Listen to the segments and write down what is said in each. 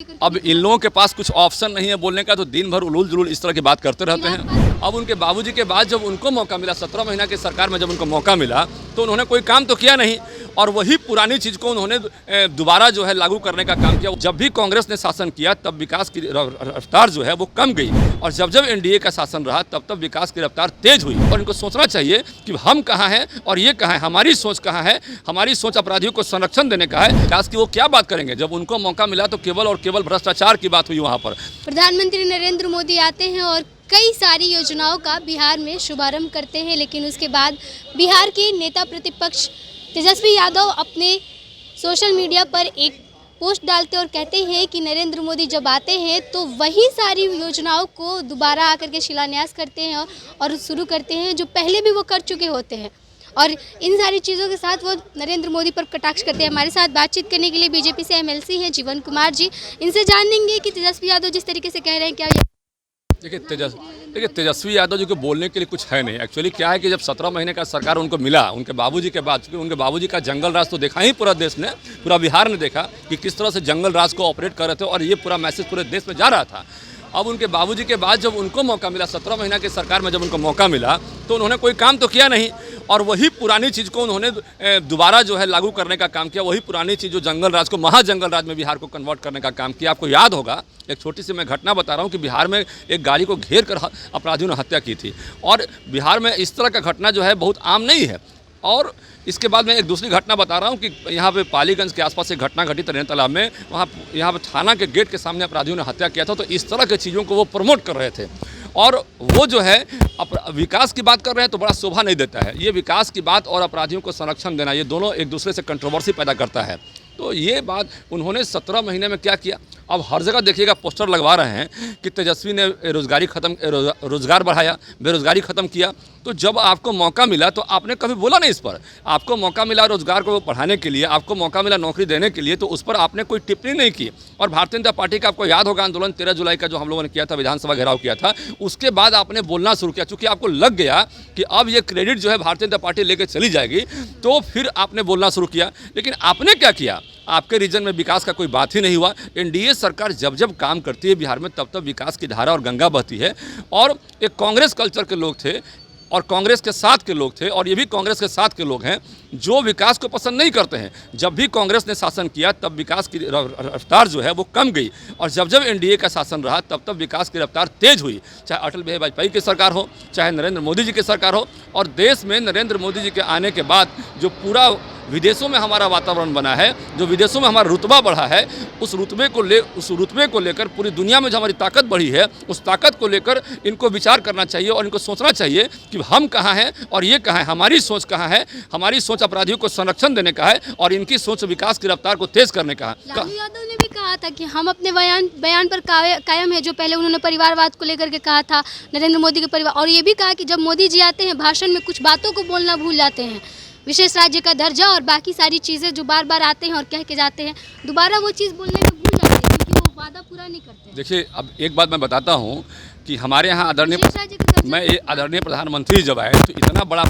अब इन लोगों के पास कुछ ऑप्शन नहीं है बोलने का, तो दिन भर उलूल जुलूल इस तरह की बात करते रहते हैं। अब उनके बाबूजी के बाद जब उनको मौका मिला, 17 महीना की सरकार में जब उनको मौका मिला, तो उन्होंने कोई काम तो किया नहीं, और वही पुरानी चीज़ को उन्होंने दोबारा जो है लागू करने का काम किया। जब भी कांग्रेस ने शासन किया तब विकास की रफ्तार जो है वो कम गई, और जब जब एनडीए का शासन रहा तब तब विकास की रफ्तार तेज हुई। और इनको सोचना चाहिए कि हम कहाँ हैं और ये कहाँ है, हमारी सोच कहाँ है। हमारी सोच अपराधियों को संरक्षण देने का है। विकास की वो क्या बात करेंगे, जब उनको मौका मिला तो केवल और केवल भ्रष्टाचार की बात हुई वहाँ पर। प्रधानमंत्री नरेंद्र मोदी आते हैं और कई सारी योजनाओं का बिहार में शुभारंभ करते हैं, लेकिन उसके बाद बिहार के नेता प्रतिपक्ष तेजस्वी यादव अपने सोशल मीडिया पर एक पोस्ट डालते और कहते हैं कि नरेंद्र मोदी जब आते हैं तो वही सारी योजनाओं को दोबारा आकर के शिलान्यास करते हैं और शुरू करते हैं जो पहले भी वो कर चुके होते हैं। और इन सारी चीज़ों के साथ वो नरेंद्र मोदी पर कटाक्ष करते हैं। हमारे साथ बातचीत करने के लिए बीजेपी से एमएलसी हैं जीवन कुमार जी। इनसे जानेंगे कि तेजस्वी यादव जिस तरीके से कह रहे हैं क्या ये देखिए तेजस्वी यादव जी को बोलने के लिए कुछ है नहीं। एक्चुअली क्या है कि जब 17 महीने का सरकार उनको मिला, उनके बाबूजी के बाद, क्योंकि उनके बाबूजी का जंगल राज तो देखा ही पूरा देश ने, पूरा बिहार ने देखा कि किस तरह से जंगल राज को ऑपरेट कर रहे थे, और ये पूरा मैसेज पूरे देश में जा रहा था। अब उनके बाबूजी के बाद जब उनको मौका मिला, 17 महीना की सरकार में जब उनको मौका मिला, तो उन्होंने कोई काम तो किया नहीं, और वही पुरानी चीज़ को उन्होंने दोबारा जो है लागू करने का काम किया। वही पुरानी चीज़ जो जंगल राज को महाजंगल राज में बिहार को कन्वर्ट करने का काम किया। आपको याद होगा, एक छोटी सी मैं घटना बता रहा हूँ कि बिहार में एक गाड़ी को घेर कर अपराधियों ने हत्या की थी, और बिहार में इस तरह का घटना जो है बहुत आम नहीं है। और इसके बाद मैं एक दूसरी घटना बता रहा हूँ कि यहाँ पे पालीगंज के आसपास एक घटना घटी तरेन तालाब में, यहाँ पे थाना के गेट के सामने अपराधियों ने हत्या किया था। तो इस तरह की चीज़ों को वो प्रमोट कर रहे थे, और वो जो है विकास की बात कर रहे हैं तो बड़ा शोभा नहीं देता है। ये विकास की बात और अपराधियों को संरक्षण देना, ये दोनों एक दूसरे से कंट्रोवर्सी पैदा करता है। तो ये बात उन्होंने 17 महीने में क्या किया। अब हर जगह देखिएगा पोस्टर लगवा रहे हैं कि तेजस्वी ने रोज़गार बढ़ाया, बेरोज़गारी ख़त्म किया। तो जब आपको मौका मिला तो आपने कभी बोला नहीं इस पर। आपको मौका मिला रोज़गार को बढ़ाने के लिए, आपको मौका मिला नौकरी देने के लिए, तो उस पर आपने कोई टिप्पणी नहीं की। और भारतीय जनता पार्टी का आपको याद होगा आंदोलन 13 जुलाई का जो हम लोगों ने किया था, विधानसभा घेराव किया था, उसके बाद आपने बोलना शुरू किया। चूँकि आपको लग गया कि अब ये क्रेडिट जो है भारतीय जनता पार्टी लेकर चली जाएगी, तो फिर आपने बोलना शुरू किया। लेकिन आपने क्या किया, आपके रीजन में विकास का कोई बात ही नहीं हुआ। एनडीए सरकार जब जब काम करती है बिहार में, तब तब विकास की धारा और गंगा बहती है। और एक कांग्रेस कल्चर के लोग थे और कांग्रेस के साथ के लोग थे, और ये भी कांग्रेस के साथ के लोग हैं जो विकास को पसंद नहीं करते हैं। जब भी कांग्रेस ने शासन किया तब विकास की रफ्तार जो है वो कम गई, और जब जब एनडीए का शासन रहा तब तब विकास की रफ्तार तेज हुई। चाहे अटल बिहारी वाजपेयी की सरकार हो, चाहे नरेंद्र मोदी जी की सरकार हो। और देश में नरेंद्र मोदी जी के आने के बाद जो पूरा विदेशों में हमारा वातावरण बना है, जो विदेशों में हमारा रुतबा बढ़ा है, उस रुतबे को लेकर पूरी दुनिया में जो हमारी ताकत बढ़ी है, उस ताकत को लेकर इनको विचार करना चाहिए और इनको सोचना चाहिए कि हम कहाँ हैं और ये कहाँ है, हमारी सोच कहाँ है। हमारी सोच अपराधियों को संरक्षण देने का है, और इनकी सोच विकास की रफ्तार को तेज करने का है। लालू यादव ने भी कहा था कि हम अपने बयान पर कायम है, जो पहले उन्होंने परिवारवाद को लेकर के कहा था, नरेंद्र मोदी के परिवार। और ये भी कहा कि जब मोदी जी आते हैं भाषण में कुछ बातों को बोलना भूल जाते हैं, विशेष राज्य का दर्जा और बाकी सारी चीज़ें जो बार बार आते हैं और कह के जाते हैं, दोबारा वो चीज़ बोलने में भूल जाते हैं क्योंकि वो वादा पूरा नहीं करते। देखिए, अब एक बात मैं बताता हूँ कि हमारे यहाँ आदरणीय प्रधानमंत्री जब आए तो इतना बड़ा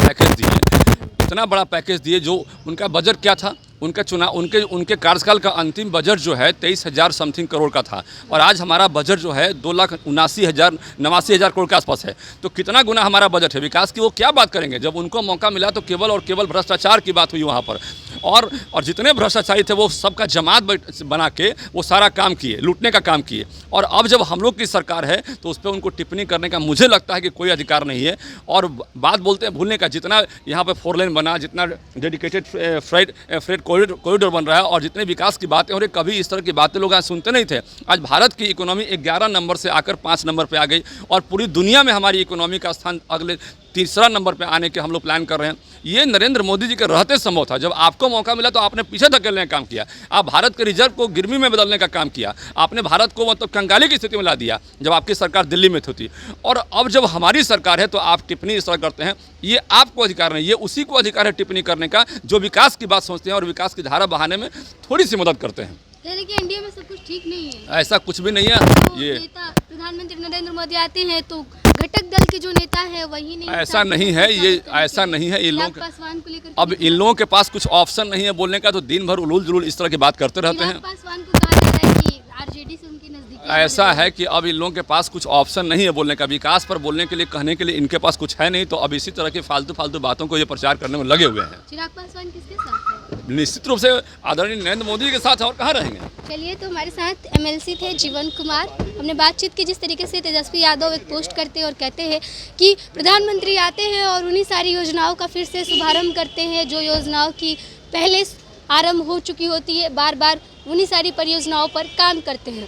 पैकेज दिए, जो उनका बजट क्या था, उनका चुनाव उनके कार्यकाल का अंतिम बजट जो है 23,000 समथिंग करोड़ का था, और आज हमारा बजट जो है 2,79,000 करोड़ के आसपास है। तो कितना गुना हमारा बजट है। विकास की वो क्या बात करेंगे, जब उनको मौका मिला तो केवल और केवल भ्रष्टाचार की बात हुई वहाँ पर। और जितने भ्रष्टाचारी थे वो सबका जमात बना के वो सारा काम किए, लूटने का काम किए। और अब जब हम लोग की सरकार है तो उस पर उनको टिप्पणी करने का मुझे लगता है कि कोई अधिकार नहीं है। और बात बोलते हैं भूलने का, जितना यहाँ पर 4 लेन बना, जितना डेडिकेटेड फ्रेट कॉरिडोर बन रहा है, और जितने विकास की बातें हो रही, कभी इस तरह की बातें लोग आज सुनते नहीं थे। आज भारत की इकोनॉमी 11 नंबर से आकर 5 नंबर पे आ गई, और पूरी दुनिया में हमारी इकोनॉमी का स्थान अगले 3रा नंबर पे आने के हम लोग प्लान कर रहे हैं। ये नरेंद्र मोदी जी के रहते संभव था। जब आपको मौका मिला तो आपने पीछे धकेलने का काम किया। आप भारत के रिजर्व को गिरवी में बदलने का काम किया। आपने भारत को मतलब कंगाली की स्थिति में ला दिया जब आपकी सरकार दिल्ली में थी। और अब जब हमारी सरकार है तो आप टिप्पणी इस तरह करते हैं। ये आपको अधिकार नहीं, ये उसी को अधिकार है टिप्पणी करने का जो विकास की बात सोचते हैं और विकास की धारा बहाने में थोड़ी सी मदद करते हैं। लेकिन एनडीए में सब कुछ ठीक नहीं है। ऐसा कुछ भी नहीं है। तो ये प्रधानमंत्री नरेंद्र मोदी आते हैं तो घटक दल के जो नेता है वही नहीं, ऐसा नहीं है। ये ऐसा नहीं है। इन लोग पासवान को लेकर अब इन लोगों के पास कुछ ऑप्शन नहीं है बोलने का, तो दिन भर उलूल जुलूल इस तरह की बात करते रहते हैं। पासवान को कहा जाता है कि जेडी से उनकी नजदीकी ऐसा है कि अब इन लोगों के पास कुछ ऑप्शन नहीं है बोलने का, विकास पर बोलने के लिए, कहने के लिए इनके पास कुछ है नहीं, तो अब इसी तरह की फालतू बातों को ये प्रचार करने में लगे हुए हैं। चिराग पासवान किसके साथ है? निश्चित रूप से आदरणीय नरेंद्र मोदी के साथ, और कहाँ रहेंगे। चलिए, तो हमारे साथ एमएलसी थे जीवन कुमार। हमने बातचीत की जिस तरीके से तेजस्वी यादव एक पोस्ट करते हैं और कहते हैं कि प्रधानमंत्री आते हैं और उन्हीं सारी योजनाओं का फिर से शुभारंभ करते हैं जो योजनाओं की पहले आरंभ हो चुकी होती है, बार बार उन्हीं सारी परियोजनाओं पर काम करते हैं।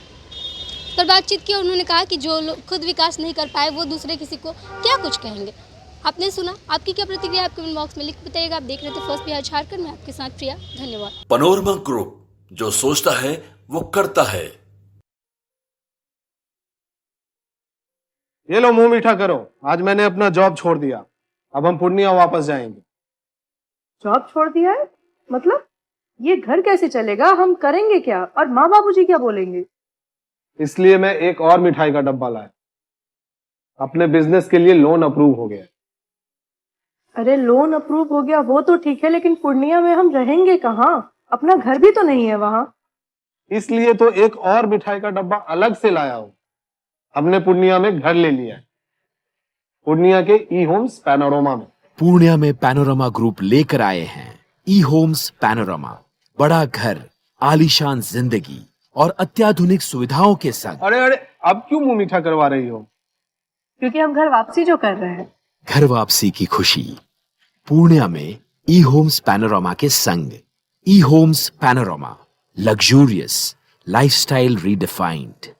पर बातचीत की, उन्होंने कहा कि जो लोग खुद विकास नहीं कर पाए वो दूसरे किसी को क्या कुछ कहेंगे। आपने सुना, आपकी क्या प्रतिक्रिया, आप कमेंट बॉक्स में लिख बताइएगा। आप देख रहे थे फर्स्ट बिहार झारखंड में, आपके साथ प्रिया। धन्यवाद। पैनोरमा ग्रुप, जो सोचता है वो करता है। ये लो, मुंह मीठा करो। आज मैंने अपना जॉब छोड़ दिया, अब हम पूर्णिया वापस जाएंगे। जॉब छोड़ दिया है? मतलब ये घर कैसे चलेगा? हम करेंगे क्या? और माँ बाबूजी क्या बोलेंगे? इसलिए मैं एक और मिठाई का डब्बा लाया। अपने बिजनेस के लिए लोन अप्रूव हो गया। अरे लोन अप्रूव हो गया वो तो ठीक है, लेकिन पूर्णिया में हम रहेंगे कहाँ? अपना घर भी तो नहीं है वहाँ। इसलिए तो एक और मिठाई का डब्बा अलग से लाया हूँ। हमने पूर्णिया में घर ले लिया है, पूर्णिया के ई होम्स पैनोरमा में। पूर्णिया में पैनोरमा ग्रुप लेकर आए हैं ई होम्स पैनोरमा। बड़ा घर, आलीशान जिंदगी और अत्याधुनिक सुविधाओं के संग। अरे अरे, अब क्यों मुंह मीठा करवा रही हो? क्योंकि हम घर वापसी जो कर रहे हैं। घर वापसी की खुशी पूर्णिया में ई होम्स पैनोरमा के संग। E Homes Panorama, luxurious lifestyle redefined.